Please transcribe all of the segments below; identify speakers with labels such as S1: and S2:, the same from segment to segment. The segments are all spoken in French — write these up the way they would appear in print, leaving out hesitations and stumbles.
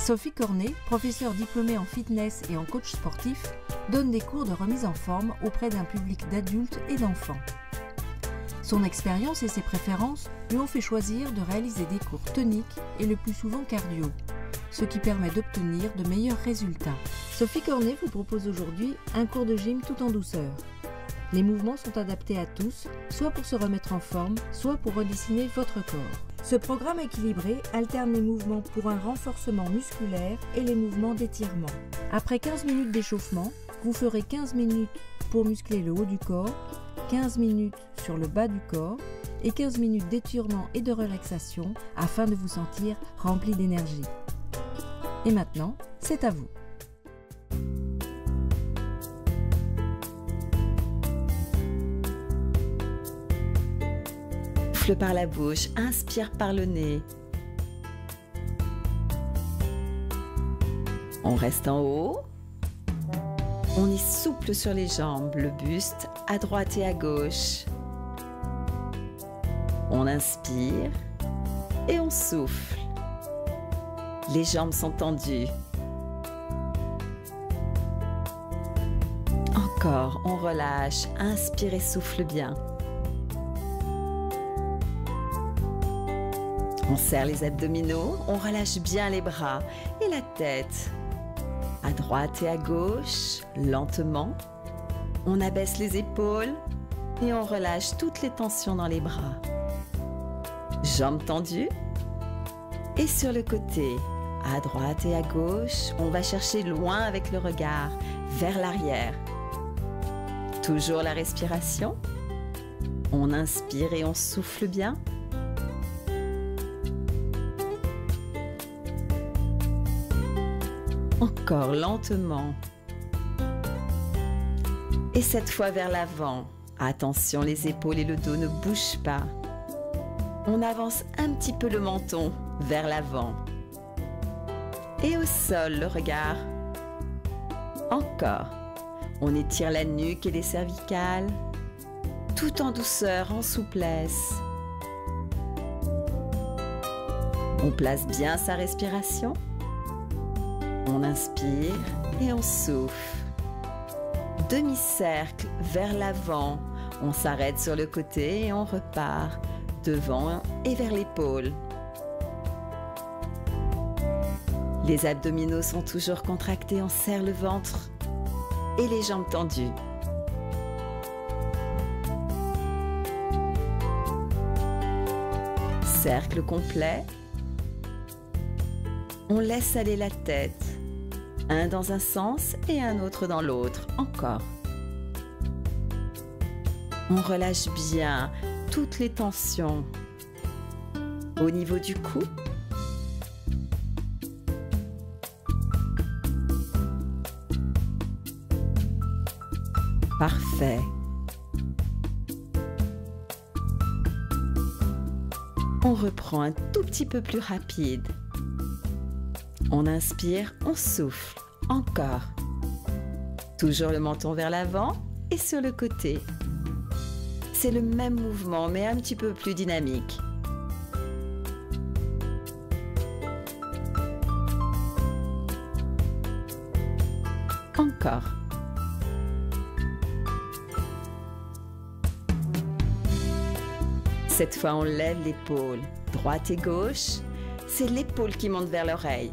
S1: Sophie Cornet, professeure diplômée en fitness et en coach sportif, donne des cours de remise en forme auprès d'un public d'adultes et d'enfants. Son expérience et ses préférences lui ont fait choisir de réaliser des cours toniques et le plus souvent cardio, ce qui permet d'obtenir de meilleurs résultats. Sophie Cornet vous propose aujourd'hui un cours de gym tout en douceur. Les mouvements sont adaptés à tous, soit pour se remettre en forme, soit pour redessiner votre corps. Ce programme équilibré alterne les mouvements pour un renforcement musculaire et les mouvements d'étirement. Après 15 minutes d'échauffement, vous ferez 15 minutes pour muscler le haut du corps, 15 minutes sur le bas du corps et 15 minutes d'étirement et de relaxation afin de vous sentir rempli d'énergie. Et maintenant, c'est à vous.
S2: Souffle par la bouche, inspire par le nez. On reste en haut. On est souple sur les jambes, le buste à droite et à gauche. On inspire et on souffle. Les jambes sont tendues. Encore, on relâche, inspire et souffle bien. On serre les abdominaux, on relâche bien les bras et la tête. À droite et à gauche, lentement. On abaisse les épaules et on relâche toutes les tensions dans les bras. Jambes tendues. Et sur le côté, à droite et à gauche, on va chercher loin avec le regard, vers l'arrière. Toujours la respiration. On inspire et on souffle bien. Encore lentement. Et cette fois vers l'avant. Attention, les épaules et le dos ne bougent pas. On avance un petit peu le menton vers l'avant. Et au sol, le regard. Encore. On étire la nuque et les cervicales. Tout en douceur, en souplesse. On place bien sa respiration. On inspire et on souffle. Demi-cercle vers l'avant. On s'arrête sur le côté et on repart devant et vers l'épaule. Les abdominaux sont toujours contractés, on serre le ventre et les jambes tendues. Cercle complet. On laisse aller la tête, un dans un sens et un autre dans l'autre, encore. On relâche bien toutes les tensions au niveau du cou. Parfait. On reprend un tout petit peu plus rapide. On inspire, on souffle. Encore. Toujours le menton vers l'avant et sur le côté. C'est le même mouvement, mais un petit peu plus dynamique. Encore. Cette fois, on lève l'épaule. Droite et gauche, c'est l'épaule qui monte vers l'oreille.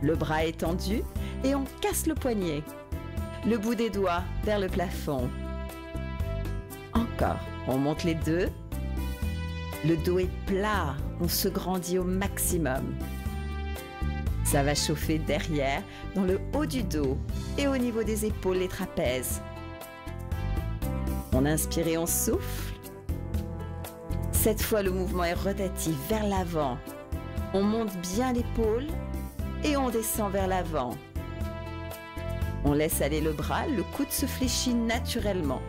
S2: Le bras est tendu et on casse le poignet. Le bout des doigts vers le plafond. Encore, on monte les deux. Le dos est plat, on se grandit au maximum. Ça va chauffer derrière, dans le haut du dos et au niveau des épaules, les trapèzes. On inspire et on souffle. Cette fois, le mouvement est rotatif vers l'avant. On monte bien l'épaule et on descend vers l'avant. On laisse aller le bras, le coude se fléchit naturellement.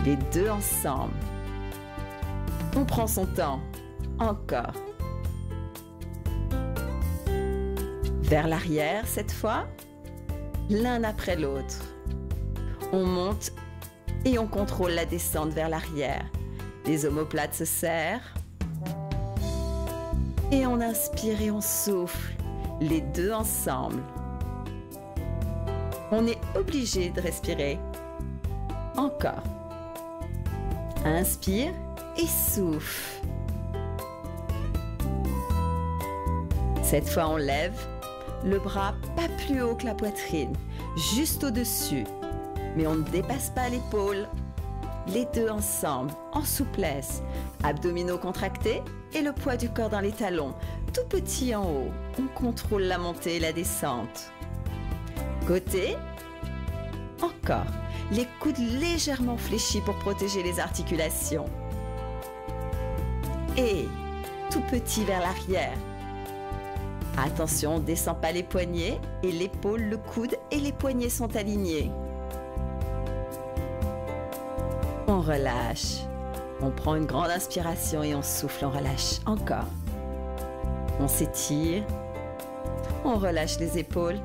S2: Les deux ensemble. On prend son temps. Encore. Vers l'arrière cette fois, l'un après l'autre. On monte et on contrôle la descente vers l'arrière. Les omoplates se serrent. Et on inspire et on souffle, les deux ensemble. On est obligé de respirer. Encore. Inspire et souffle. Cette fois, on lève le bras pas plus haut que la poitrine, juste au-dessus. Mais on ne dépasse pas l'épaule. Les deux ensemble, en souplesse. Abdominaux contractés et le poids du corps dans les talons, tout petit en haut. On contrôle la montée et la descente. Côté. Encore. Les coudes légèrement fléchis pour protéger les articulations. Et tout petit vers l'arrière. Attention, on ne descend pas les poignets et l'épaule, le coude et les poignets sont alignés. On relâche. On prend une grande inspiration et on souffle, on relâche. Encore. On s'étire. On relâche les épaules.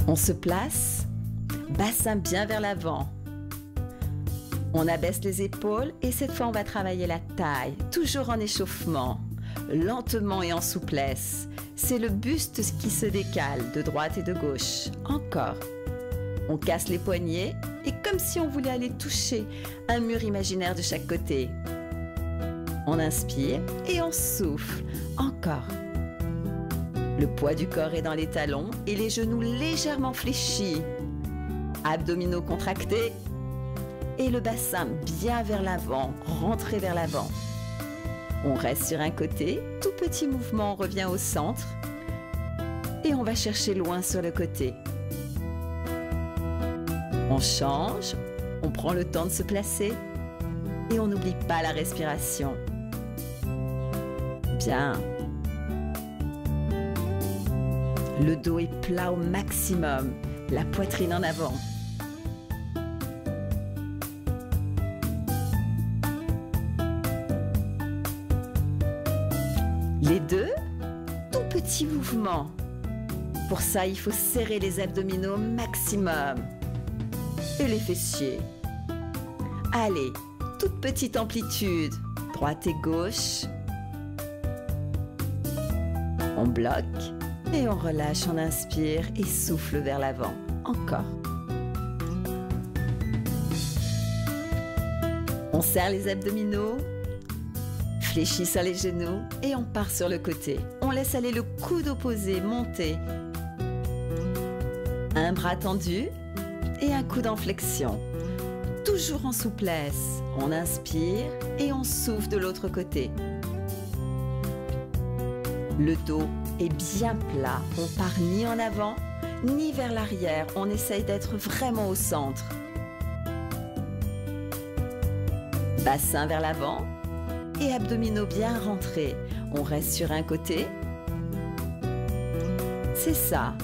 S2: On se place, bassin bien vers l'avant. On abaisse les épaules et cette fois on va travailler la taille, toujours en échauffement, lentement et en souplesse. C'est le buste qui se décale de droite et de gauche. Encore. On casse les poignets et comme si on voulait aller toucher un mur imaginaire de chaque côté. On inspire et on souffle. Encore. Le poids du corps est dans les talons et les genoux légèrement fléchis. Abdominaux contractés et le bassin bien vers l'avant, rentré vers l'avant. On reste sur un côté, tout petit mouvement, on revient au centre et on va chercher loin sur le côté. On change, on prend le temps de se placer et on n'oublie pas la respiration. Bien. Le dos est plat au maximum, la poitrine en avant. Les deux, tout petit mouvement. Pour ça, il faut serrer les abdominaux au maximum. Et les fessiers. Allez, toute petite amplitude, droite et gauche. On bloque. Et on relâche, on inspire et souffle vers l'avant. Encore. On serre les abdominaux, fléchit sur les genoux et on part sur le côté. On laisse aller le coude opposé monter. Un bras tendu et un coude en flexion. Toujours en souplesse. On inspire et on souffle de l'autre côté. Le dos est bien plat, on part ni en avant, ni vers l'arrière, on essaye d'être vraiment au centre. Bassin vers l'avant et abdominaux bien rentrés. On reste sur un côté. C'est ça.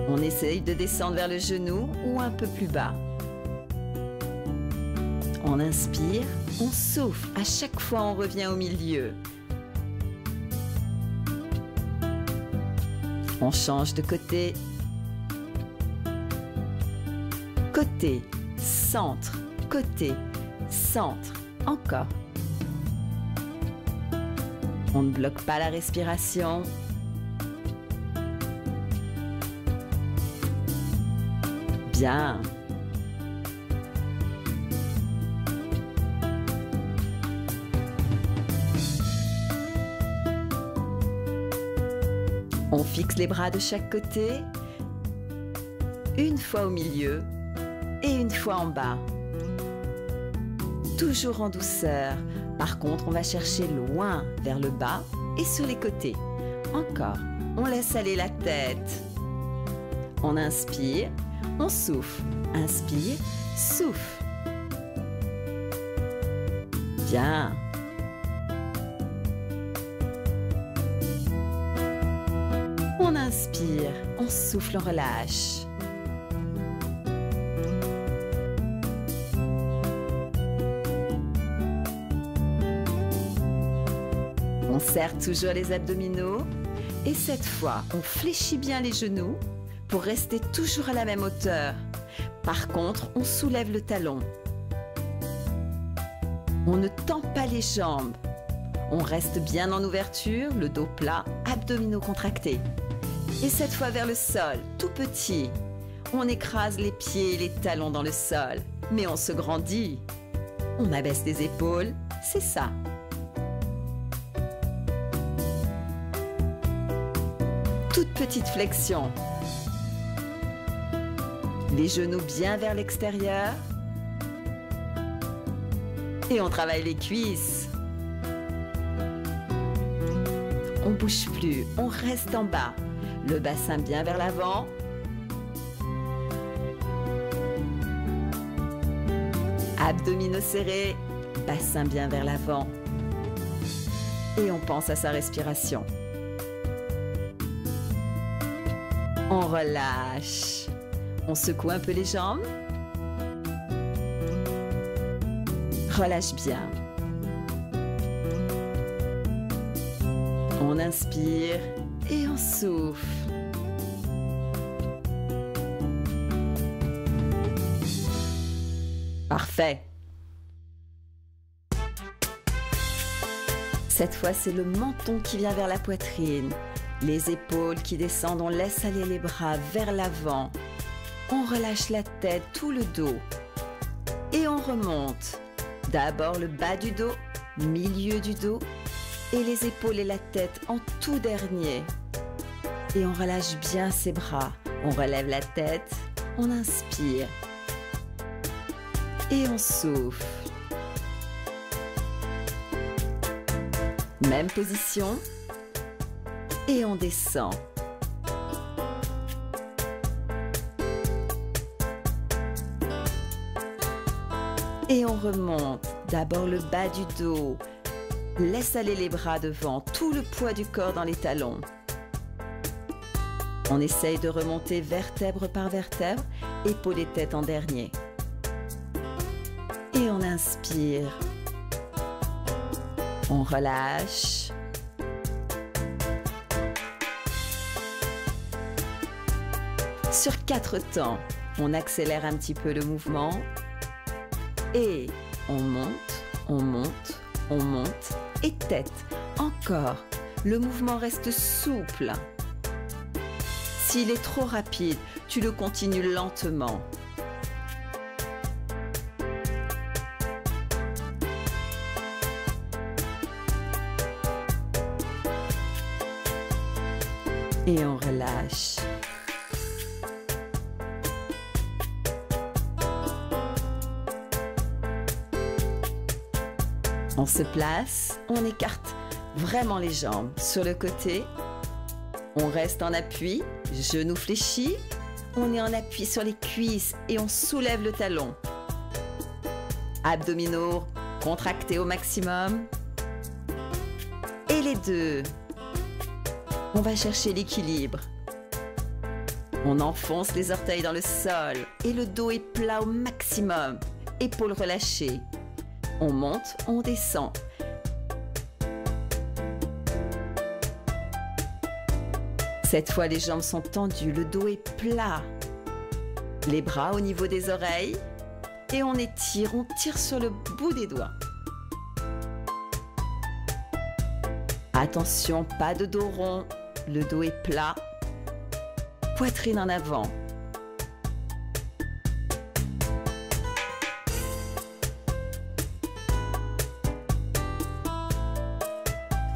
S2: On essaye de descendre vers le genou ou un peu plus bas. On inspire, on souffle, à chaque fois on revient au milieu. On change de côté. Côté, centre, côté, centre. Encore. On ne bloque pas la respiration. Bien. On fixe les bras de chaque côté, une fois au milieu et une fois en bas. Toujours en douceur. Par contre, on va chercher loin vers le bas et sur les côtés. Encore. On laisse aller la tête. On inspire, on souffle. Inspire, souffle. Bien. On inspire, on souffle, on relâche. On serre toujours les abdominaux et cette fois, on fléchit bien les genoux pour rester toujours à la même hauteur. Par contre, on soulève le talon. On ne tend pas les jambes. On reste bien en ouverture, le dos plat, abdominaux contractés. Et cette fois vers le sol, tout petit. On écrase les pieds et les talons dans le sol, mais on se grandit. On abaisse les épaules, c'est ça. Toute petite flexion. Les genoux bien vers l'extérieur. Et on travaille les cuisses. On ne bouge plus, on reste en bas. Le bassin bien vers l'avant. Abdominaux serrés, bassin bien vers l'avant. Et on pense à sa respiration. On relâche. On secoue un peu les jambes. Relâche bien. On inspire et on souffle. Parfait. Cette fois, c'est le menton qui vient vers la poitrine. Les épaules qui descendent, on laisse aller les bras vers l'avant. On relâche la tête, tout le dos. Et on remonte. D'abord le bas du dos, milieu du dos et les épaules et la tête en tout dernier. Et on relâche bien ses bras. On relève la tête, on inspire. Et on souffle. Même position. Et on descend. Et on remonte. D'abord le bas du dos. Laisse aller les bras devant, tout le poids du corps dans les talons. On essaye de remonter vertèbre par vertèbre, épaules et tête en dernier. Et on inspire. On relâche. Sur 4 temps, on accélère un petit peu le mouvement. Et on monte, on monte, on monte. Et tête. Encore. Le mouvement reste souple. S'il est trop rapide, tu le continues lentement. Et on relâche. On se place, on écarte vraiment les jambes sur le côté. On reste en appui, genoux fléchis. On est en appui sur les cuisses et on soulève le talon. Abdominaux contractés au maximum. Et les deux. On va chercher l'équilibre. On enfonce les orteils dans le sol et le dos est plat au maximum. Épaules relâchées. On monte, on descend. Cette fois, les jambes sont tendues, le dos est plat. Les bras au niveau des oreilles. Et on étire, on tire sur le bout des doigts. Attention, pas de dos rond. Le dos est plat. Poitrine en avant.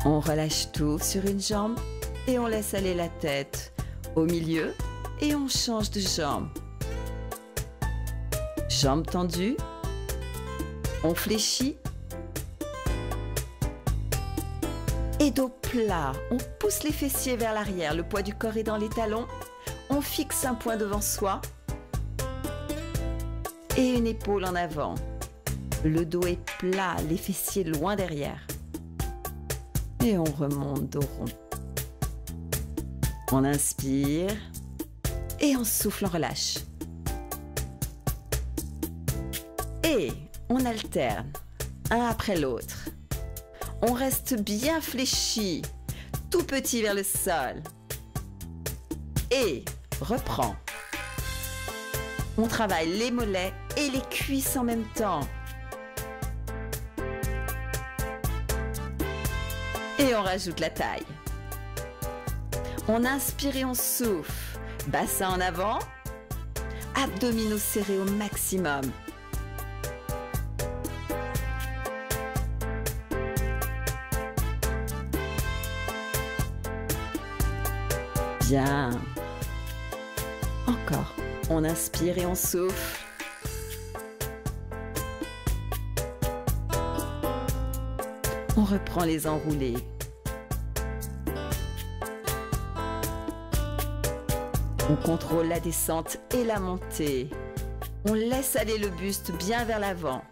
S2: On relâche tout sur une jambe et on laisse aller la tête au milieu et on change de jambe. Jambes tendues. On fléchit. Et dos plat. On pousse les fessiers vers l'arrière. Le poids du corps est dans les talons. On fixe un point devant soi. Et une épaule en avant. Le dos est plat, les fessiers loin derrière. Et on remonte dos rond. On inspire et on souffle, on relâche. Et on alterne, un après l'autre. On reste bien fléchi, tout petit vers le sol. Et reprend. On travaille les mollets et les cuisses en même temps. Et on rajoute la taille. On inspire et on souffle. Bassin en avant. Abdominaux serrés au maximum. Bien. Encore. On inspire et on souffle. On reprend les enroulés. On contrôle la descente et la montée. On laisse aller le buste bien vers l'avant.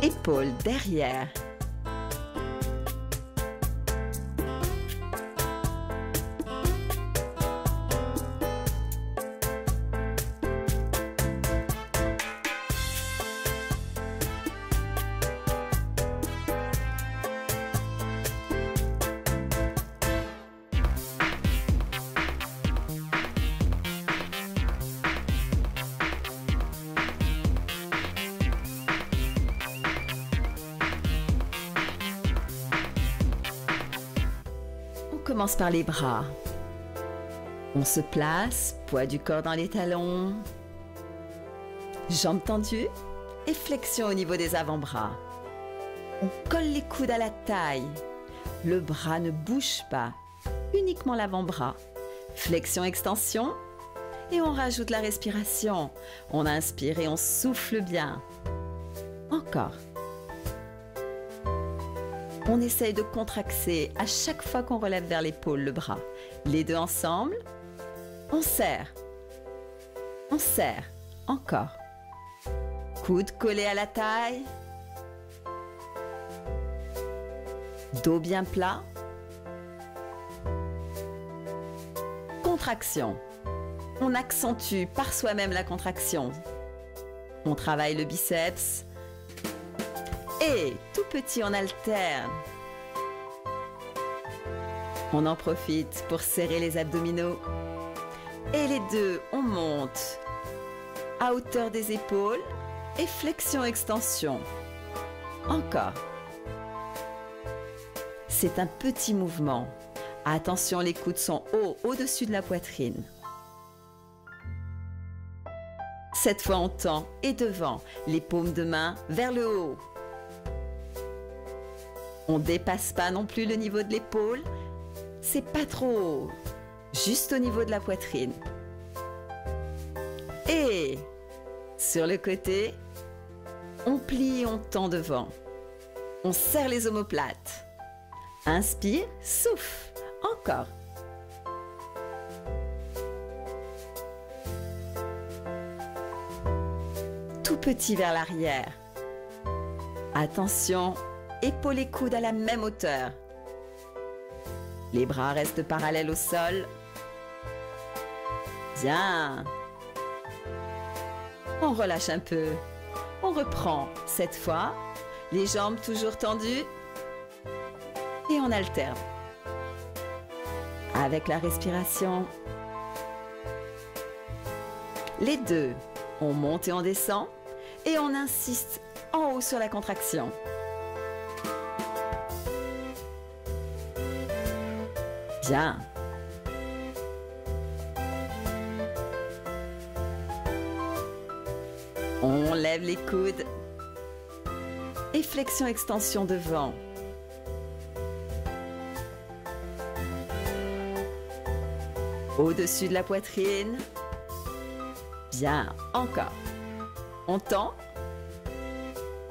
S2: Épaules derrière. On commence par les bras. On se place, poids du corps dans les talons, jambes tendues et flexion au niveau des avant-bras. On colle les coudes à la taille. Le bras ne bouge pas, uniquement l'avant-bras. Flexion, extension et on rajoute la respiration. On inspire et on souffle bien. Encore. On essaye de contracter à chaque fois qu'on relève vers l'épaule le bras. Les deux ensemble. On serre. On serre. Encore. Coude collé à la taille. Dos bien plat. Contraction. On accentue par soi-même la contraction. On travaille le biceps. Et tout petit, on alterne. On en profite pour serrer les abdominaux. Et les deux, on monte à hauteur des épaules et flexion-extension. Encore. C'est un petit mouvement. Attention, les coudes sont hauts au-dessus de la poitrine. Cette fois, on tend et devant, les paumes de main vers le haut. On ne dépasse pas non plus le niveau de l'épaule. C'est pas trop haut. Juste au niveau de la poitrine. Et sur le côté, on plie et on tend devant. On serre les omoplates. Inspire, souffle. Encore. Tout petit vers l'arrière. Attention. Épaules et coudes à la même hauteur. Les bras restent parallèles au sol. Bien. On relâche un peu. On reprend. Cette fois, les jambes toujours tendues. Et on alterne. Avec la respiration. Les deux. On monte et on descend. Et on insiste en haut sur la contraction. Bien. On lève les coudes. Et flexion-extension devant. Au-dessus de la poitrine. Bien. Encore. On tend.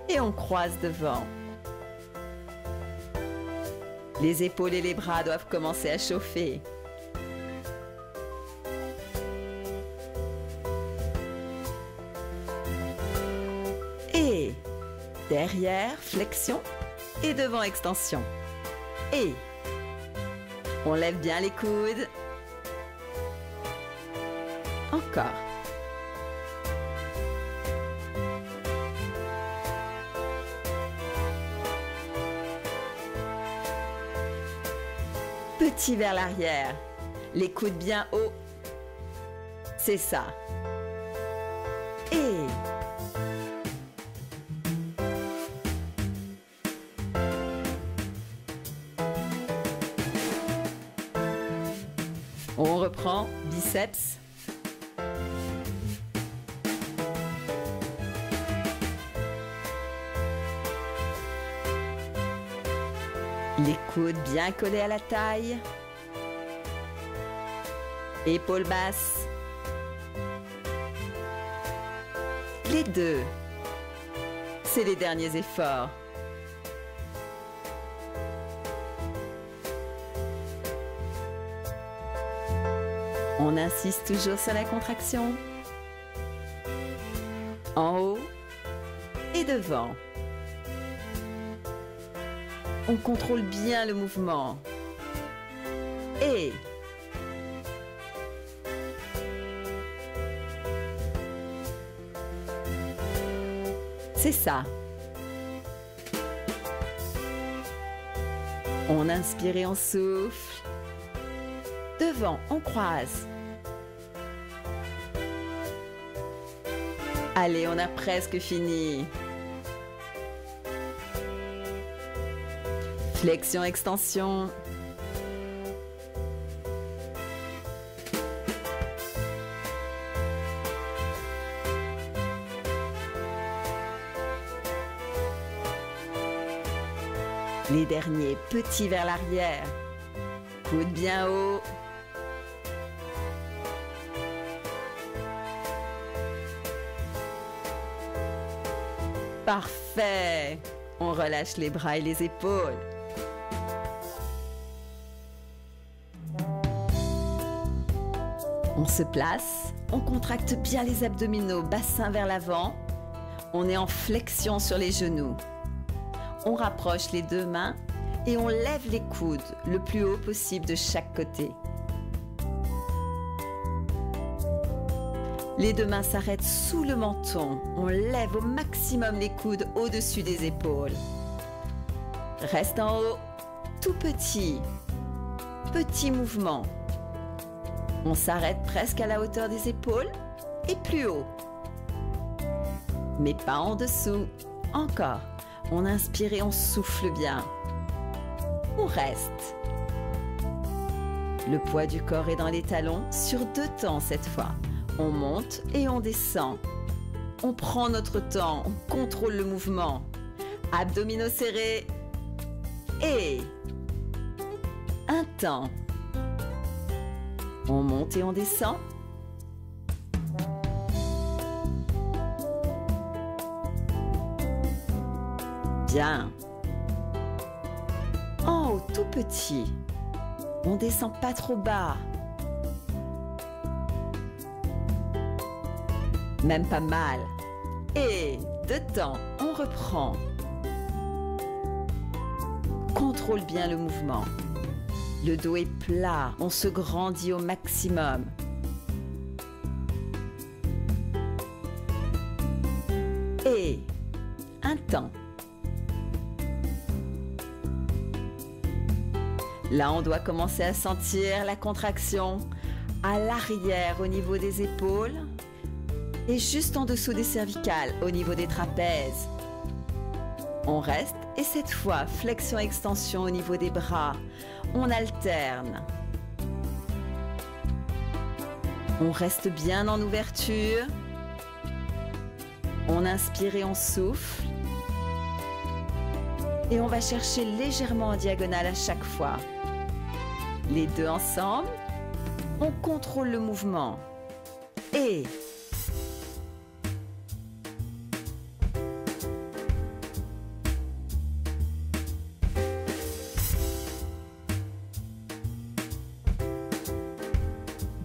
S2: Et on croise devant. Les épaules et les bras doivent commencer à chauffer. Et derrière, flexion et devant, extension. Et on lève bien les coudes. Encore. Petit vers l'arrière, les coudes bien hauts. C'est ça. Et on reprend biceps. Les coudes bien collés à la taille. Épaules basses. Les deux. C'est les derniers efforts. On insiste toujours sur la contraction. En haut et devant. On contrôle bien le mouvement. Et c'est ça. On inspire et on souffle. Devant, on croise. Allez, on a presque fini. Flexion, extension. Les derniers petits vers l'arrière. Coude bien haut. Parfait. On relâche les bras et les épaules. On se place, on contracte bien les abdominaux, bassin vers l'avant. On est en flexion sur les genoux. On rapproche les deux mains et on lève les coudes le plus haut possible de chaque côté. Les deux mains s'arrêtent sous le menton. On lève au maximum les coudes au-dessus des épaules. Reste en haut, tout petit. Petit mouvement. On s'arrête presque à la hauteur des épaules et plus haut. Mais pas en dessous. Encore. On inspire et on souffle bien. On reste. Le poids du corps est dans les talons sur 2 temps cette fois. On monte et on descend. On prend notre temps, on contrôle le mouvement. Abdominaux serrés. Et un temps. On monte et on descend. Bien. En haut, tout petit. On descend pas trop bas. Même pas mal. Et 2 temps, on reprend. Contrôle bien le mouvement. Le dos est plat, on se grandit au maximum. Et un temps. Là, on doit commencer à sentir la contraction à l'arrière au niveau des épaules et juste en dessous des cervicales au niveau des trapèzes. On reste et cette fois, flexion-extension au niveau des bras. On alterne. On reste bien en ouverture. On inspire et on souffle. Et on va chercher légèrement en diagonale à chaque fois. Les deux ensemble. On contrôle le mouvement. Et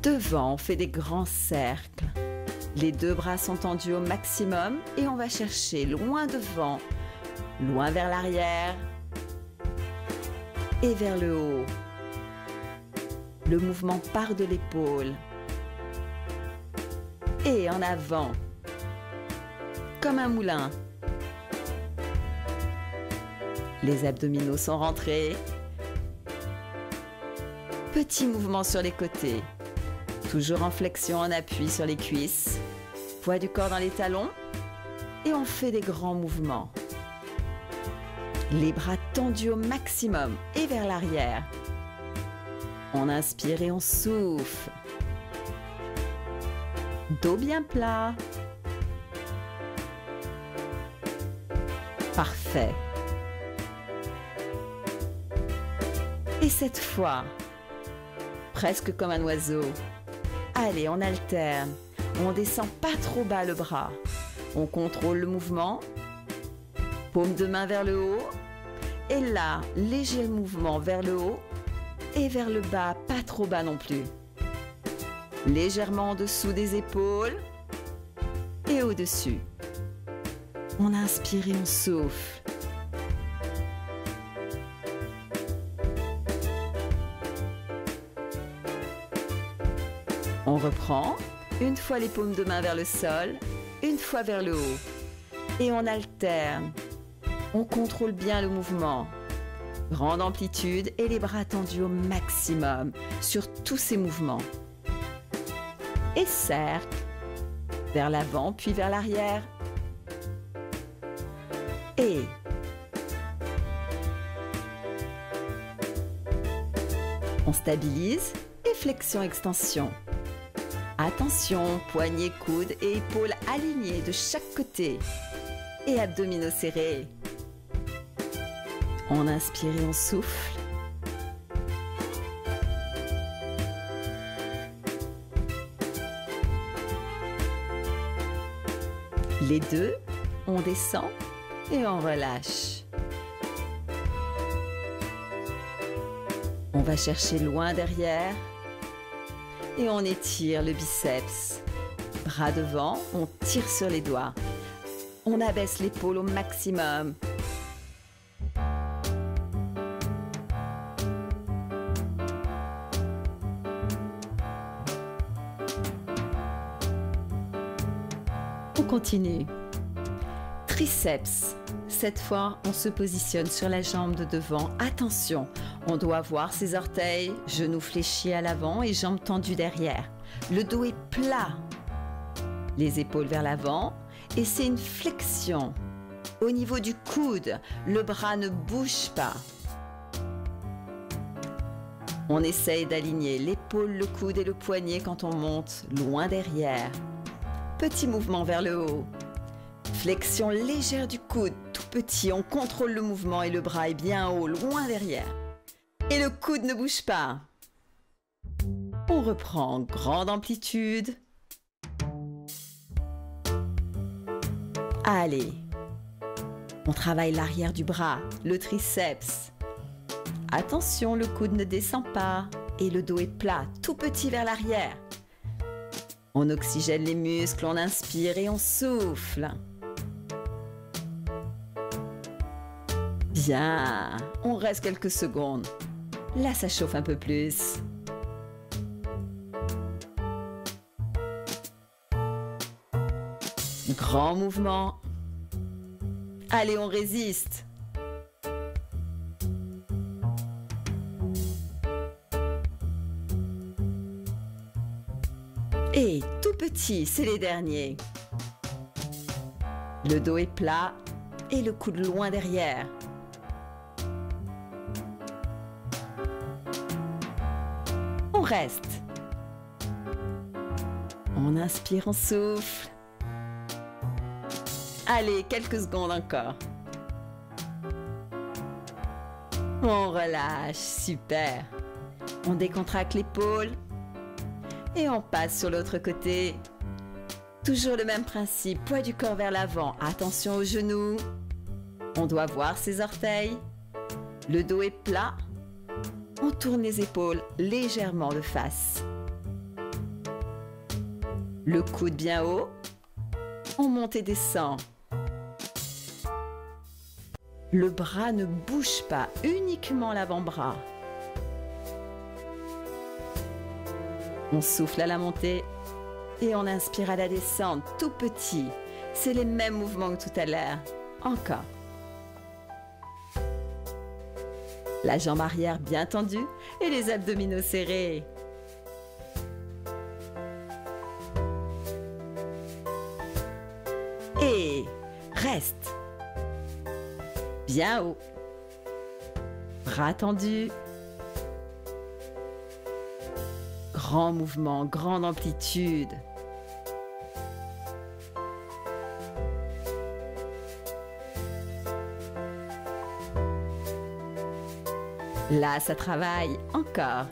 S2: devant, on fait des grands cercles. Les deux bras sont tendus au maximum et on va chercher loin devant, loin vers l'arrière et vers le haut. Le mouvement part de l'épaule et en avant, comme un moulin. Les abdominaux sont rentrés. Petit mouvement sur les côtés. Toujours en flexion, on appuie sur les cuisses. Poids du corps dans les talons. Et on fait des grands mouvements. Les bras tendus au maximum et vers l'arrière. On inspire et on souffle. Dos bien plat. Parfait. Et cette fois, presque comme un oiseau. Allez, on alterne. On descend pas trop bas le bras. On contrôle le mouvement. Paume de main vers le haut. Et là, léger mouvement vers le haut et vers le bas, pas trop bas non plus. Légèrement en dessous des épaules et au-dessus. On inspire et on souffle. On reprend. Une fois les paumes de main vers le sol, une fois vers le haut. Et on alterne. On contrôle bien le mouvement. Grande amplitude et les bras tendus au maximum sur tous ces mouvements. Et cercle. Vers l'avant puis vers l'arrière. Et on stabilise et flexion-extension. Attention, poignets, coudes et épaules alignés de chaque côté. Et abdominaux serrés. On inspire et on souffle. Les deux, on descend et on relâche. On va chercher loin derrière et on étire le biceps. Bras devant, on tire sur les doigts. On abaisse l'épaule au maximum. On continue. Triceps. Cette fois, on se positionne sur la jambe de devant. Attention, on doit voir ses orteils, genoux fléchis à l'avant et jambes tendues derrière. Le dos est plat. Les épaules vers l'avant et c'est une flexion. Au niveau du coude, le bras ne bouge pas. On essaye d'aligner l'épaule, le coude et le poignet quand on monte loin derrière. Petit mouvement vers le haut. Flexion légère du coude, tout petit, on contrôle le mouvement et le bras est bien haut, loin derrière. Et le coude ne bouge pas. On reprend, grande amplitude. Allez, on travaille l'arrière du bras, le triceps. Attention, le coude ne descend pas et le dos est plat, tout petit vers l'arrière. On oxygène les muscles, on inspire et on souffle. Bien, on reste quelques secondes. Là, ça chauffe un peu plus. Grand mouvement. Allez, on résiste. Et tout petit, c'est les derniers. Le dos est plat et le coude loin derrière. On reste. On inspire, on souffle. Allez, quelques secondes encore. On relâche, super. On décontracte l'épaule. Et on passe sur l'autre côté. Toujours le même principe, poids du corps vers l'avant. Attention aux genoux. On doit voir ses orteils. Le dos est plat. On tourne les épaules légèrement de face. Le coude bien haut. On monte et descend. Le bras ne bouge pas, uniquement l'avant-bras. On souffle à la montée et on inspire à la descente, tout petit. C'est les mêmes mouvements que tout à l'heure. Encore. La jambe arrière bien tendue et les abdominaux serrés. Reste. Bien haut. Bras tendus. Grand mouvement, grande amplitude. Là, ça travaille encore.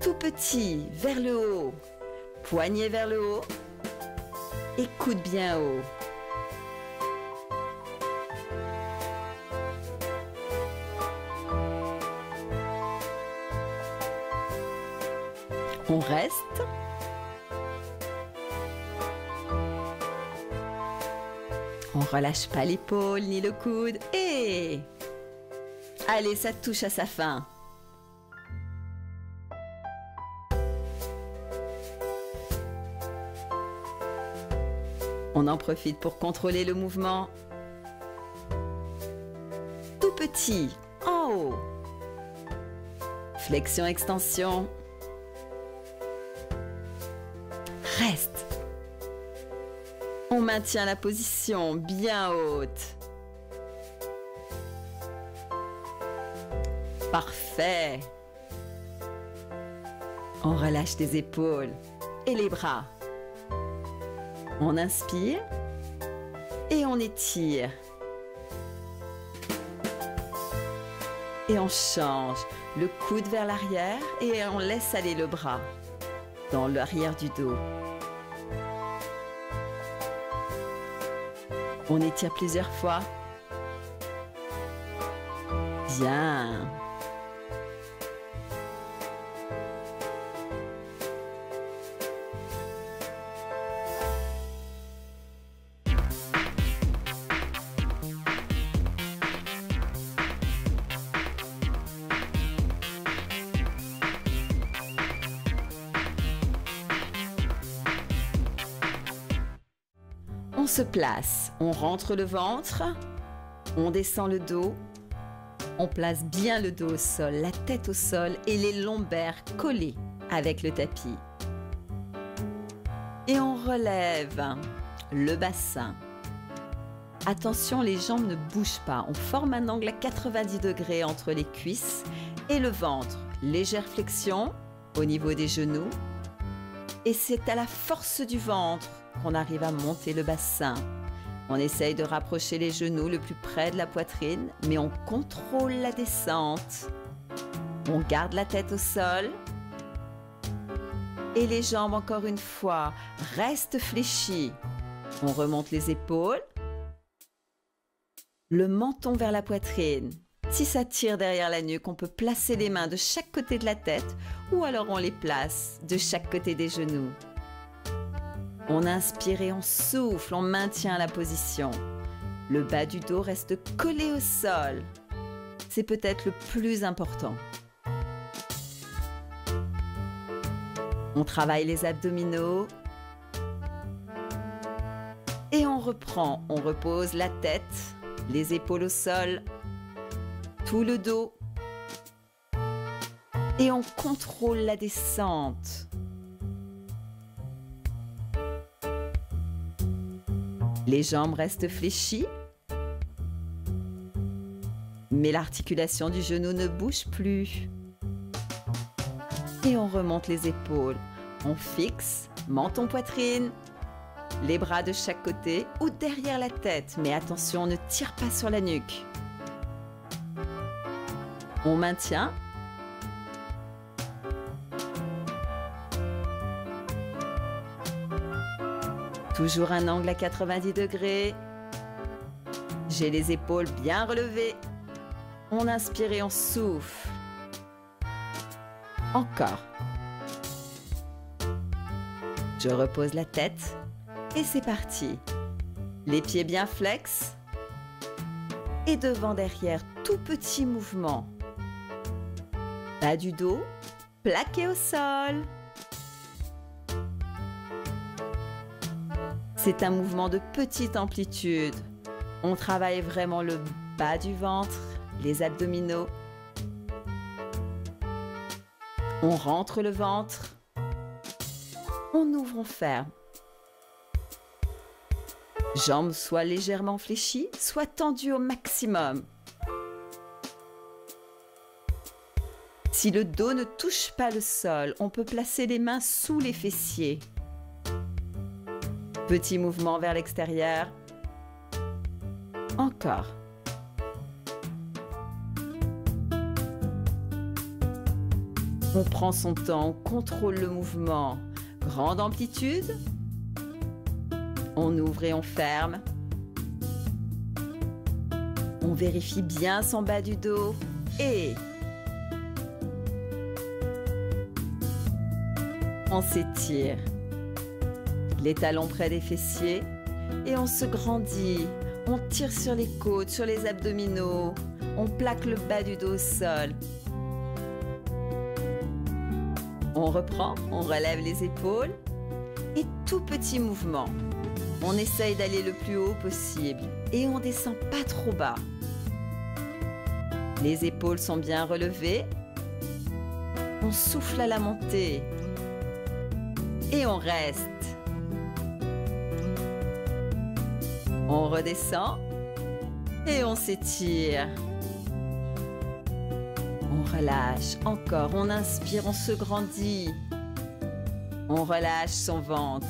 S2: Tout petit, vers le haut. Poignet vers le haut. Et coude bien haut. On reste. On relâche pas l'épaule ni le coude. Et allez, ça touche à sa fin. On en profite pour contrôler le mouvement. Tout petit, en haut. Flexion, extension. Reste. On maintient la position bien haute. Parfait. On relâche les épaules et les bras. On inspire et on étire. Et on change le coude vers l'arrière et on laisse aller le bras dans l'arrière du dos. On étire plusieurs fois. Bien. On se place, on rentre le ventre, on descend le dos, on place bien le dos au sol, la tête au sol et les lombaires collés avec le tapis. Et on relève le bassin. Attention, les jambes ne bougent pas. On forme un angle à 90 degrés entre les cuisses et le ventre. Légère flexion au niveau des genoux. Et c'est à la force du ventre qu'on arrive à monter le bassin. On essaye de rapprocher les genoux le plus près de la poitrine, mais on contrôle la descente. On garde la tête au sol. Et les jambes, encore une fois, restent fléchies. On remonte les épaules. Le menton vers la poitrine. Si ça tire derrière la nuque, on peut placer les mains de chaque côté de la tête ou alors on les place de chaque côté des genoux. On inspire et on souffle, on maintient la position. Le bas du dos reste collé au sol. C'est peut-être le plus important. On travaille les abdominaux. Et on reprend, on repose la tête, les épaules au sol, tout le dos. Et on contrôle la descente. Les jambes restent fléchies, mais l'articulation du genou ne bouge plus. Et on remonte les épaules. On fixe, menton, poitrine, les bras de chaque côté ou derrière la tête. Mais attention, on ne tire pas sur la nuque. On maintient. Toujours un angle à 90 degrés. J'ai les épaules bien relevées. On inspire et on souffle. Encore. Je repose la tête et c'est parti. Les pieds bien flex. Et devant derrière, tout petit mouvement. Bas du dos, plaqué au sol. C'est un mouvement de petite amplitude. On travaille vraiment le bas du ventre, les abdominaux. On rentre le ventre. On ouvre, on ferme. Jambes soit légèrement fléchies, soit tendues au maximum. Si le dos ne touche pas le sol, on peut placer les mains sous les fessiers. Petit mouvement vers l'extérieur. Encore. On prend son temps, on contrôle le mouvement. Grande amplitude. On ouvre et on ferme. On vérifie bien son bas du dos et on s'étire. Les talons près des fessiers et on se grandit. On tire sur les côtes, sur les abdominaux. On plaque le bas du dos au sol. On reprend, on relève les épaules et tout petit mouvement. On essaye d'aller le plus haut possible et on descend pas trop bas. Les épaules sont bien relevées. On souffle à la montée et on reste. On redescend et on s'étire. On relâche, encore, on inspire, on se grandit. On relâche son ventre.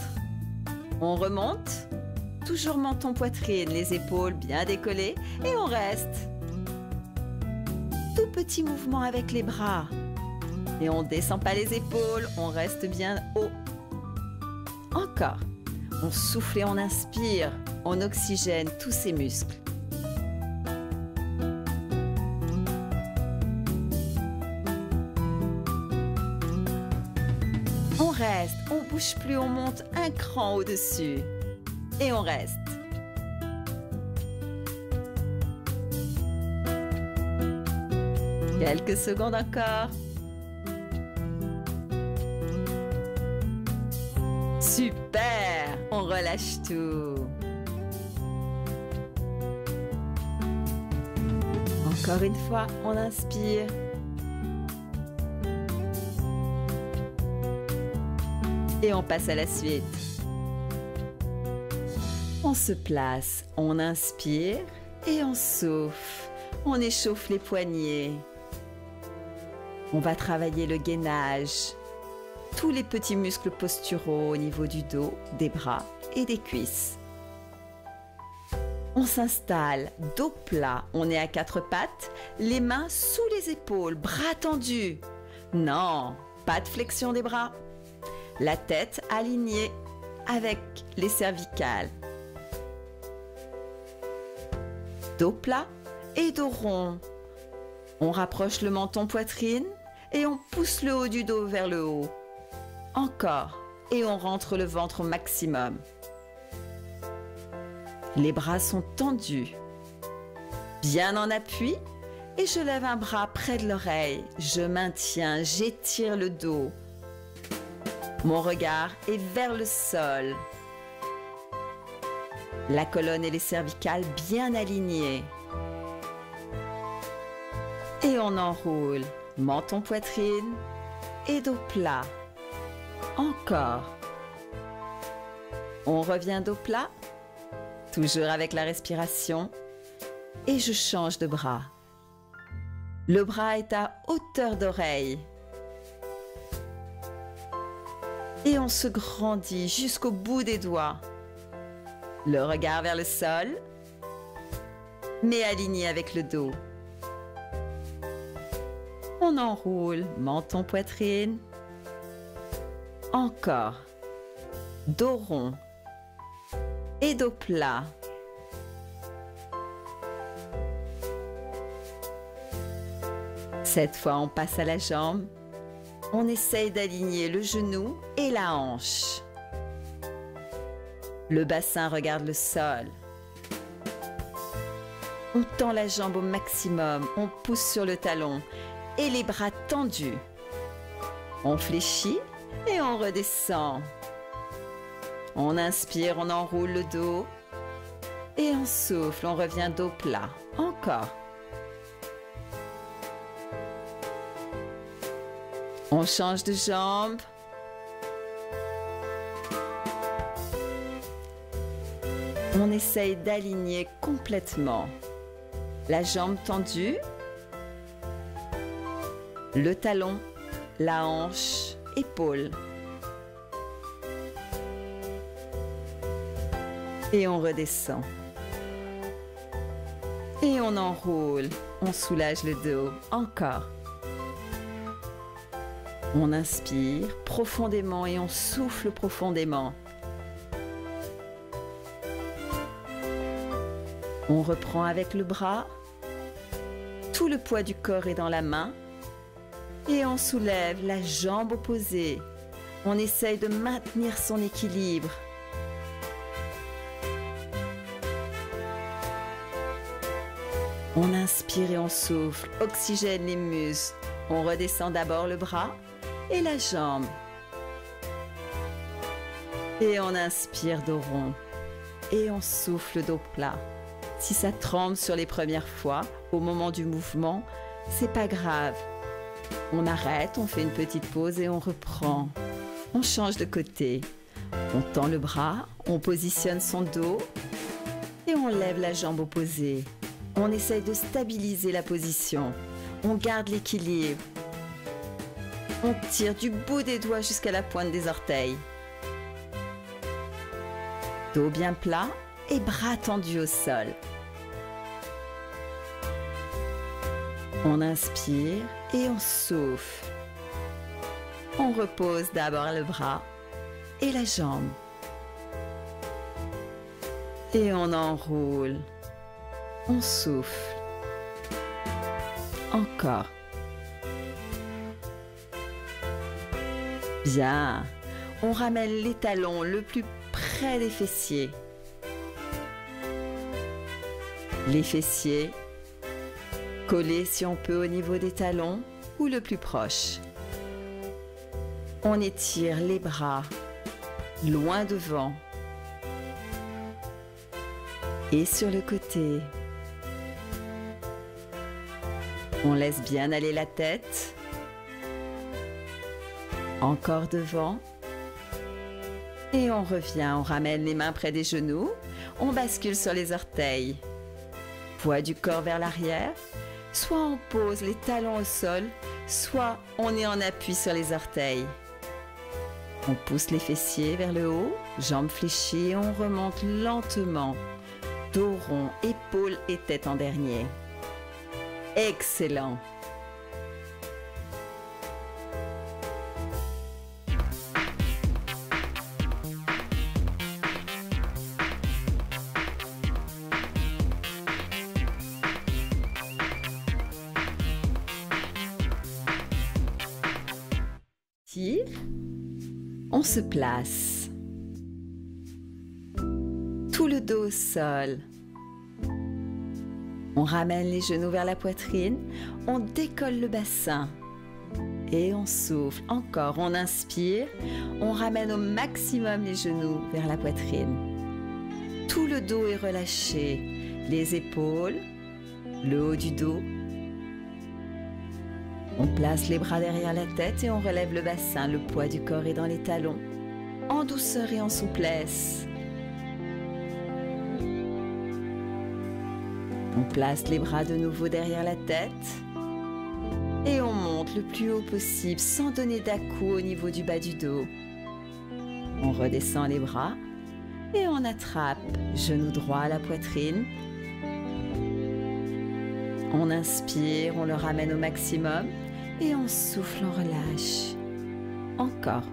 S2: On remonte, toujours menton poitrine, les épaules bien décollées et on reste. Tout petit mouvement avec les bras. Et on ne descend pas les épaules, on reste bien haut. Encore. On souffle et on inspire, on oxygène tous ses muscles. On reste, on bouge plus, on monte un cran au-dessus. Et on reste. Quelques secondes encore. Super! On relâche tout. Encore une fois, on inspire. Et on passe à la suite. On se place, on inspire et on souffle. On échauffe les poignets. On va travailler le gainage. Tous les petits muscles posturaux au niveau du dos, des bras et des cuisses. On s'installe, dos plat, on est à quatre pattes, les mains sous les épaules, bras tendus. Non, pas de flexion des bras. La tête alignée avec les cervicales. Dos plat et dos rond. On rapproche le menton poitrine et on pousse le haut du dos vers le haut. Encore. Et on rentre le ventre au maximum. Les bras sont tendus. Bien en appui. Et je lève un bras près de l'oreille. Je maintiens, j'étire le dos. Mon regard est vers le sol. La colonne et les cervicales bien alignées. Et on enroule. Menton poitrine et dos plat. Encore. On revient dos plat, toujours avec la respiration, et je change de bras. Le bras est à hauteur d'oreille. Et on se grandit jusqu'au bout des doigts. Le regard vers le sol, mais aligné avec le dos. On enroule, menton poitrine. Encore. Dos rond. Et dos plat. Cette fois, on passe à la jambe. On essaye d'aligner le genou et la hanche. Le bassin regarde le sol. On tend la jambe au maximum. On pousse sur le talon. Et les bras tendus. On fléchit et on redescend. On inspire, on enroule le dos. Et on souffle, on revient dos plat. Encore. On change de jambe. On essaye d'aligner complètement la jambe tendue, le talon, la hanche, épaule. Et on redescend. Et on enroule, on soulage le dos, encore. On inspire profondément et on souffle profondément. On reprend avec le bras. Tout le poids du corps est dans la main. Et on soulève la jambe opposée. On essaye de maintenir son équilibre. On inspire et on souffle, oxygène les muscles. On redescend d'abord le bras et la jambe. Et on inspire dos rond. Et on souffle dos plat. Si ça tremble sur les premières fois, au moment du mouvement, c'est pas grave. On arrête, on fait une petite pause et on reprend. On change de côté. On tend le bras, on positionne son dos et on lève la jambe opposée. On essaye de stabiliser la position. On garde l'équilibre. On tire du bout des doigts jusqu'à la pointe des orteils. Dos bien plat et bras tendus au sol. On inspire et on souffle. On repose d'abord le bras et la jambe. Et on enroule. On souffle. Encore. Bien. On ramène les talons le plus près des fessiers. Les fessiers collés si on peut au niveau des talons ou le plus proche. On étire les bras loin devant et sur le côté. On laisse bien aller la tête. Encore devant. Et on revient, on ramène les mains près des genoux. On bascule sur les orteils. Poids du corps vers l'arrière. Soit on pose les talons au sol, soit on est en appui sur les orteils. On pousse les fessiers vers le haut, jambes fléchies et on remonte lentement. Dos rond, épaules et tête en dernier. Excellent. Tire. On se place. Tout le dos au sol. On ramène les genoux vers la poitrine, on décolle le bassin et on souffle. Encore, on inspire, on ramène au maximum les genoux vers la poitrine. Tout le dos est relâché, les épaules, le haut du dos. On place les bras derrière la tête et on relève le bassin, le poids du corps est dans les talons, en douceur et en souplesse. On place les bras de nouveau derrière la tête et on monte le plus haut possible sans donner d'à-coups au niveau du bas du dos. On redescend les bras et on attrape, genou droit à la poitrine. On inspire, on le ramène au maximum et on souffle, on relâche. Encore.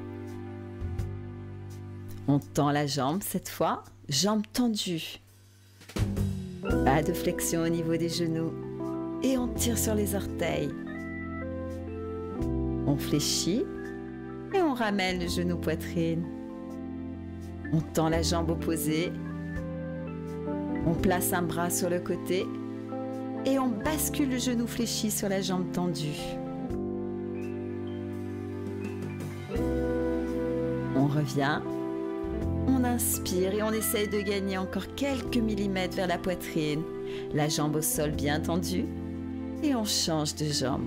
S2: On tend la jambe cette fois, jambe tendue. Pas de flexion au niveau des genoux et on tire sur les orteils. On fléchit et on ramène le genou poitrine. On tend la jambe opposée. On place un bras sur le côté et on bascule le genou fléchi sur la jambe tendue. On revient. On inspire et on essaye de gagner encore quelques millimètres vers la poitrine. La jambe au sol bien tendue. Et on change de jambe.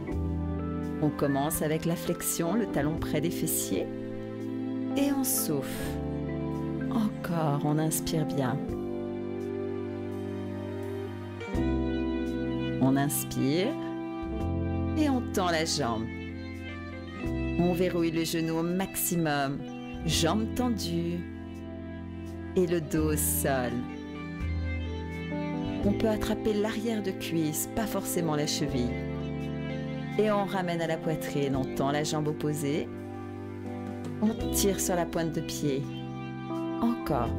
S2: On commence avec la flexion, le talon près des fessiers. Et on souffle. Encore, on inspire bien. On inspire et on tend la jambe. On verrouille le genou au maximum, jambes tendues et le dos au sol. On peut attraper l'arrière de cuisse, pas forcément la cheville. Et on ramène à la poitrine, on tend la jambe opposée. On tire sur la pointe de pied. Encore.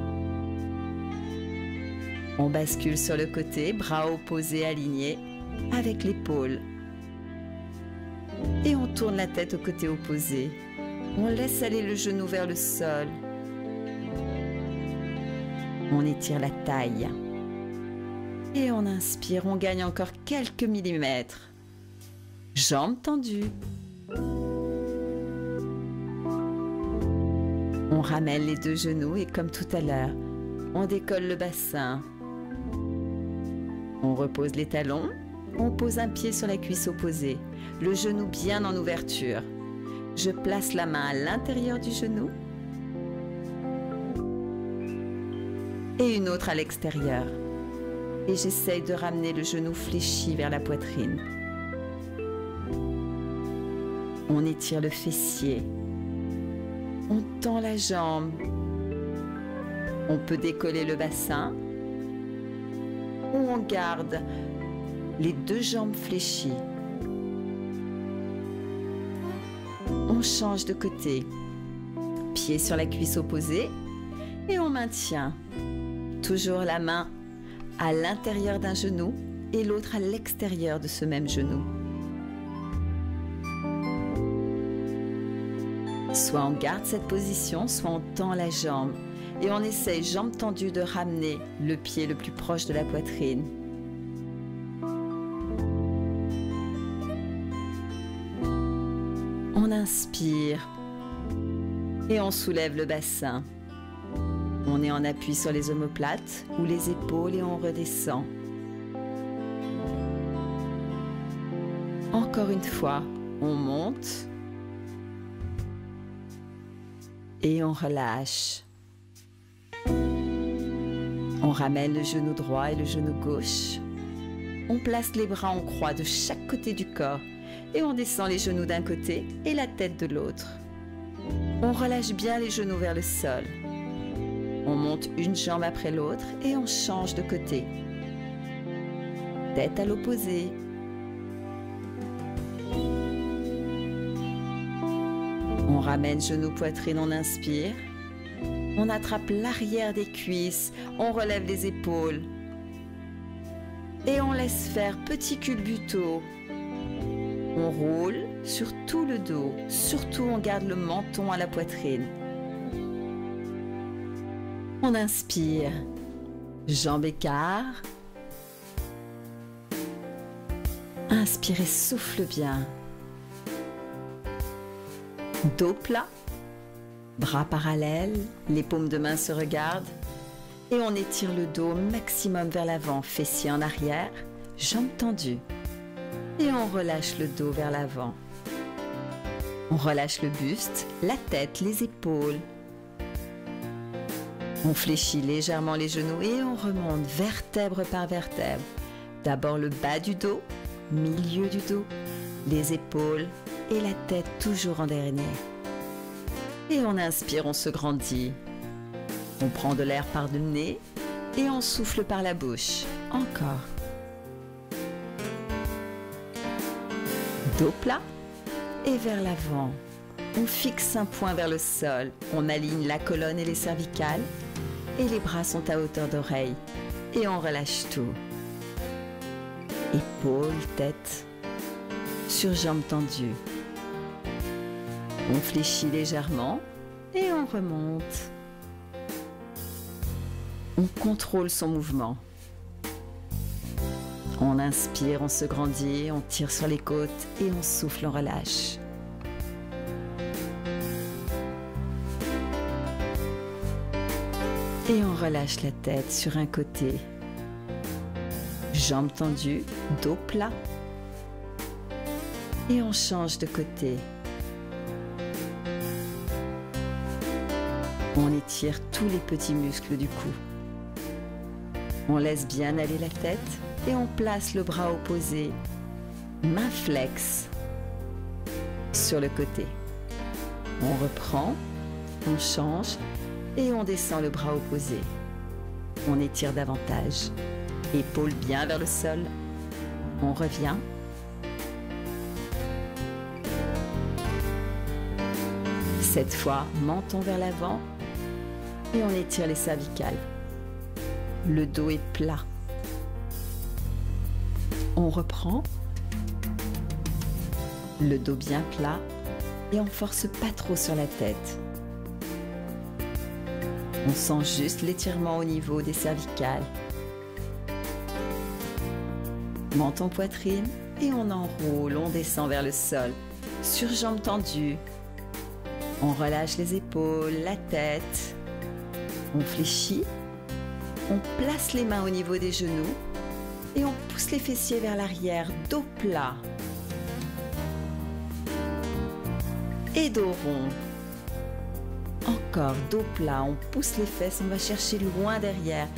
S2: On bascule sur le côté, bras opposés alignés avec l'épaule. Et on tourne la tête au côté opposé. On laisse aller le genou vers le sol. On étire la taille. Et on inspire, on gagne encore quelques millimètres. Jambes tendues. On ramène les deux genoux et comme tout à l'heure, on décolle le bassin. On repose les talons. On pose un pied sur la cuisse opposée, le genou bien en ouverture. Je place la main à l'intérieur du genou et une autre à l'extérieur. Et j'essaye de ramener le genou fléchi vers la poitrine. On étire le fessier. On tend la jambe. On peut décoller le bassin ou on garde les deux jambes fléchies. On change de côté. Pied sur la cuisse opposée et on maintient. Toujours la main à l'intérieur d'un genou et l'autre à l'extérieur de ce même genou. Soit on garde cette position, soit on tend la jambe et on essaye, jambes tendues, de ramener le pied le plus proche de la poitrine. On inspire et on soulève le bassin. On est en appui sur les omoplates ou les épaules et on redescend. Encore une fois, on monte et on relâche. On ramène le genou droit et le genou gauche. On place les bras en croix de chaque côté du corps et on descend les genoux d'un côté et la tête de l'autre. On relâche bien les genoux vers le sol. On monte une jambe après l'autre et on change de côté. Tête à l'opposé. On ramène genou poitrine, on inspire. On attrape l'arrière des cuisses, on relève les épaules. Et on laisse faire petit culbuto. On roule sur tout le dos, surtout on garde le menton à la poitrine. On inspire, jambes écart. Inspirez, souffle bien. Dos plat, bras parallèles, les paumes de main se regardent. Et on étire le dos au maximum vers l'avant, fessiers en arrière, jambes tendues. Et on relâche le dos vers l'avant. On relâche le buste, la tête, les épaules. On fléchit légèrement les genoux et on remonte vertèbre par vertèbre. D'abord le bas du dos, milieu du dos, les épaules et la tête toujours en dernier. Et on inspire, on se grandit. On prend de l'air par le nez et on souffle par la bouche. Encore. Dos plat et vers l'avant. On fixe un point vers le sol. On aligne la colonne et les cervicales. Et les bras sont à hauteur d'oreille. Et on relâche tout. Épaules, tête. Sur jambes tendues. On fléchit légèrement et on remonte. On contrôle son mouvement. On inspire, on se grandit, on tire sur les côtes et on souffle, on relâche. Et on relâche la tête sur un côté. Jambes tendues, dos plat. Et on change de côté. On étire tous les petits muscles du cou. On laisse bien aller la tête et on place le bras opposé, main flex, sur le côté. On reprend, on change et on descend le bras opposé. On étire davantage. Épaules bien vers le sol. On revient. Cette fois, menton vers l'avant et on étire les cervicales. Le dos est plat. On reprend. Le dos bien plat et on force pas trop sur la tête. On sent juste l'étirement au niveau des cervicales. Menton poitrine et on enroule, on descend vers le sol, sur jambes tendues. On relâche les épaules, la tête. On fléchit. On place les mains au niveau des genoux et on pousse les fessiers vers l'arrière, dos plat. Et dos rond. Encore dos plat, on pousse les fesses, on va chercher loin derrière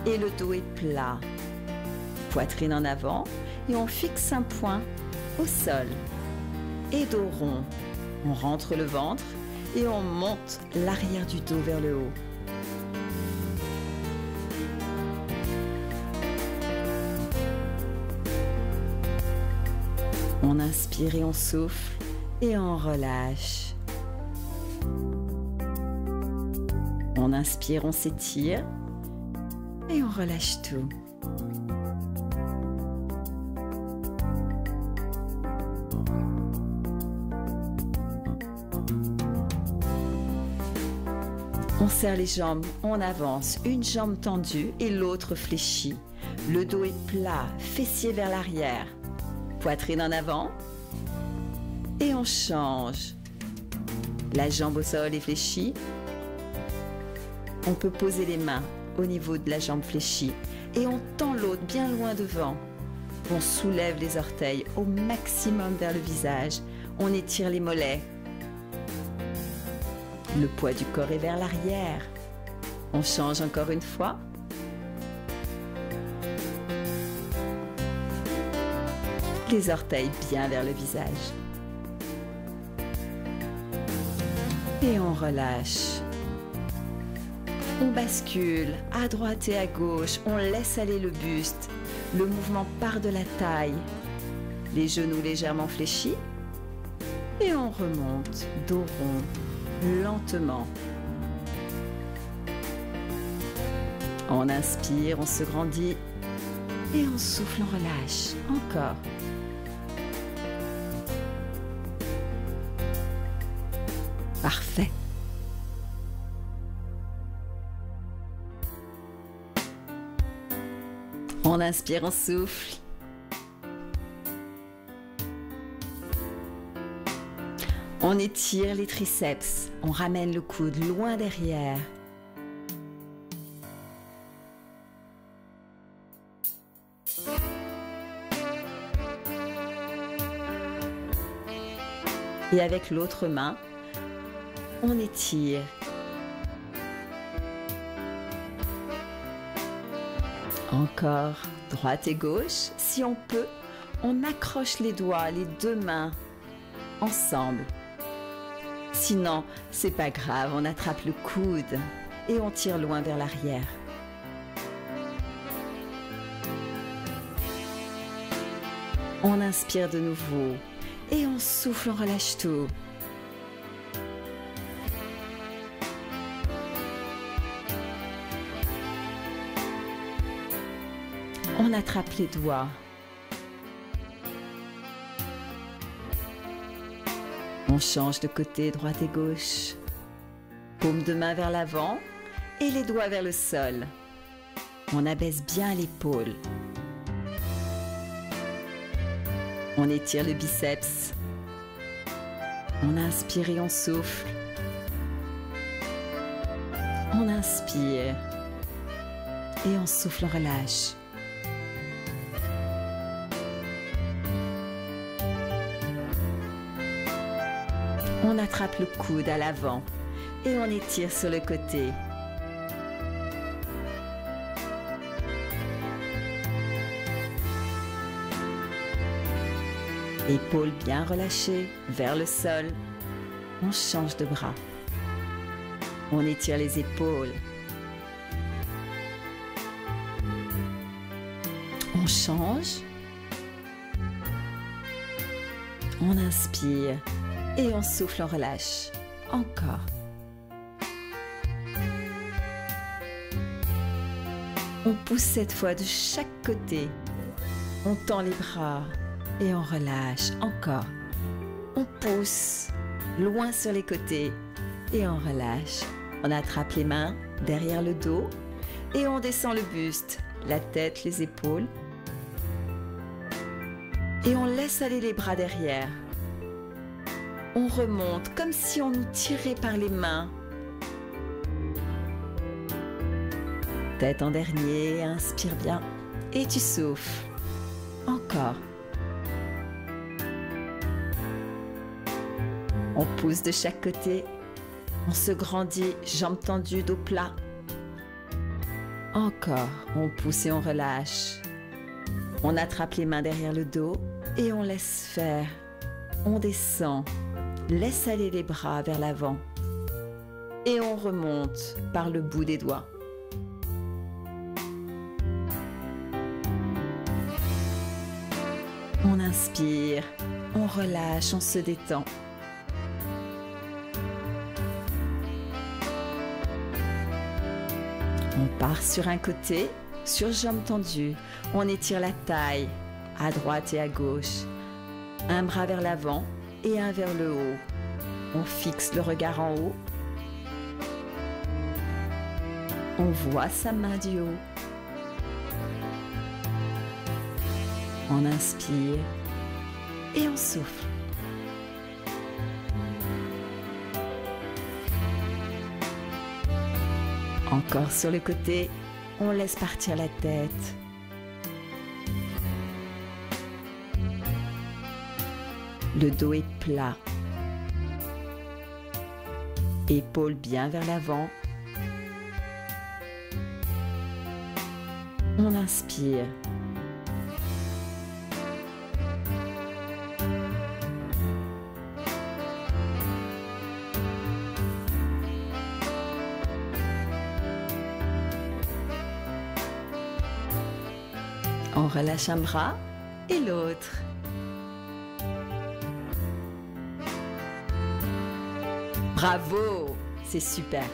S2: et le dos est plat. Poitrine en avant et on fixe un point au sol. Et dos rond, on rentre le ventre et on monte l'arrière du dos vers le haut. On inspire et on souffle et on relâche. On inspire, on s'étire et on relâche tout. On serre les jambes, on avance, une jambe tendue et l'autre fléchie. Le dos est plat, fessiers vers l'arrière, poitrine en avant et on change. La jambe au sol est fléchie. On peut poser les mains au niveau de la jambe fléchie et on tend l'autre bien loin devant. On soulève les orteils au maximum vers le visage. On étire les mollets. Le poids du corps est vers l'arrière. On change encore une fois. Les orteils bien vers le visage. Et on relâche. On bascule à droite et à gauche, on laisse aller le buste, le mouvement part de la taille, les genoux légèrement fléchis et on remonte, dos rond, lentement. On inspire, on se grandit et on souffle, on relâche, encore. Parfait. On inspire, on souffle. On étire les triceps. On ramène le coude loin derrière. Et avec l'autre main, on étire. Encore, droite et gauche. Si on peut, on accroche les doigts, les deux mains, ensemble. Sinon, c'est pas grave, on attrape le coude et on tire loin vers l'arrière. On inspire de nouveau et on souffle, on relâche tout. On attrape les doigts. On change de côté, droite et gauche. Paume de main vers l'avant et les doigts vers le sol. On abaisse bien l'épaule. On étire le biceps. On inspire et on souffle. On inspire et on souffle, on relâche. On attrape le coude à l'avant et on étire sur le côté. Épaules bien relâchées vers le sol. On change de bras. On étire les épaules. On change. On inspire et on souffle, on relâche. Encore. On pousse cette fois de chaque côté. On tend les bras et on relâche. Encore. On pousse loin sur les côtés et on relâche. On attrape les mains derrière le dos et on descend le buste, la tête, les épaules. Et on laisse aller les bras derrière. On remonte comme si on nous tirait par les mains. Tête en dernier, inspire bien et tu souffles. Encore. On pousse de chaque côté. On se grandit, jambes tendues, dos plat. Encore. On pousse et on relâche. On attrape les mains derrière le dos et on laisse faire. On descend. Laisse aller les bras vers l'avant. Et on remonte par le bout des doigts. On inspire, on relâche, on se détend. On part sur un côté, sur jambes tendues. On étire la taille, à droite et à gauche. Un bras vers l'avant et un vers le haut. On fixe le regard en haut. On voit sa main du haut. On inspire et on souffle. Encore sur le côté, on laisse partir la tête. Le dos est plat. Épaules bien vers l'avant. On inspire. On relâche un bras et l'autre. Bravo, c'est super.